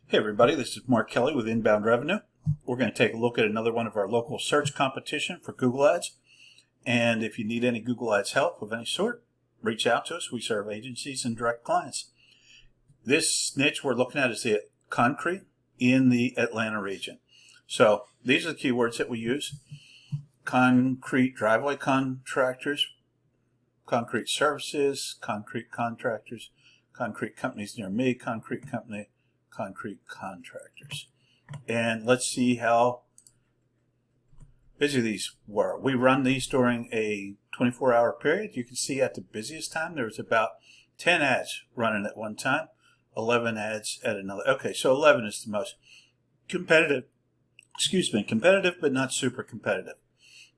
Hey everybody, this is Mark Kelly with Inbound Revenue. We're going to take a look at another one of our local search competition for Google Ads. And if you need any Google Ads help of any sort, reach out to us. We serve agencies and direct clients. This niche we're looking at is the concrete in the Atlanta region. So these are the keywords that we use. Concrete driveway contractors, concrete services, concrete contractors, concrete companies near me, concrete company, concrete contractors. And let's see how busy these were. We run these during a 24-hour period. You can see at the busiest time there was about 10 ads running at one time, 11 ads at another. Okay, so 11 is the most competitive, competitive but not super competitive.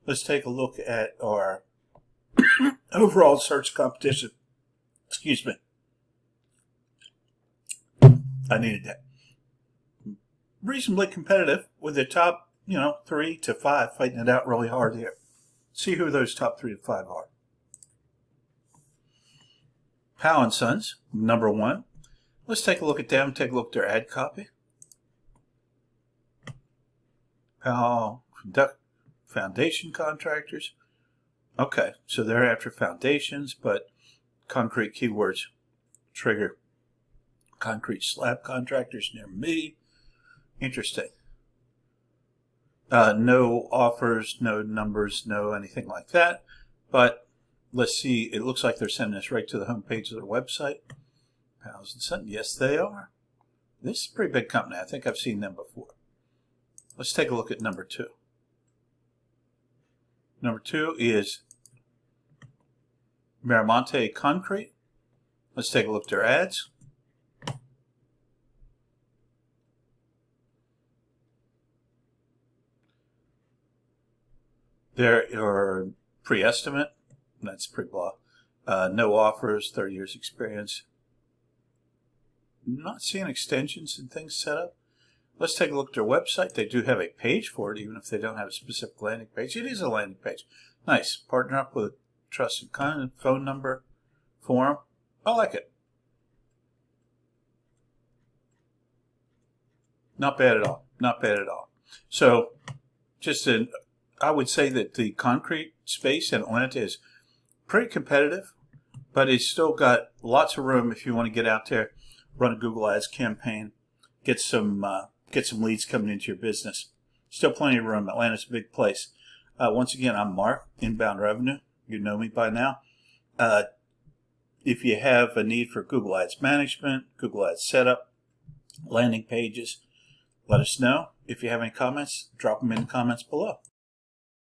Let's take a look at our overall search competition. I needed that. Reasonably competitive with the top, 3 to 5 fighting it out really hard here. See who those top 3 to 5 are. Powell & Sons, number 1. Let's take a look at them, take a look at their ad copy. Powell Foundation Contractors. Okay, so they're after foundations, but concrete keywords trigger concrete slab contractors near me. Interesting. No offers, no numbers, no anything like that. But let's see. It looks like they're sending us right to the home page of their website. Powell & Sons. Yes, they are. This is a pretty big company. I think I've seen them before. Let's take a look at number 2. Number 2 is Miramonte Concrete. Let's take a look at their ads. There are pre-estimate, that's pretty blah. No offers, 30 years experience. Not seeing extensions and things set up. Let's take a look at their website. They do have a page for it, even if they don't have a specific landing page. It is a landing page. Nice. Partner up with a trusted phone number, forum. I like it. Not bad at all. Not bad at all. So, I would say that the concrete space in Atlanta is pretty competitive, but it's still got lots of room if you want to get out there, run a Google Ads campaign, get some leads coming into your business. Still plenty of room. Atlanta's a big place. Once again, I'm Mark, Inbound Revenue. You know me by now. If you have a need for Google Ads management, Google Ads setup, landing pages, let us know. If you have any comments, drop them in the comments below.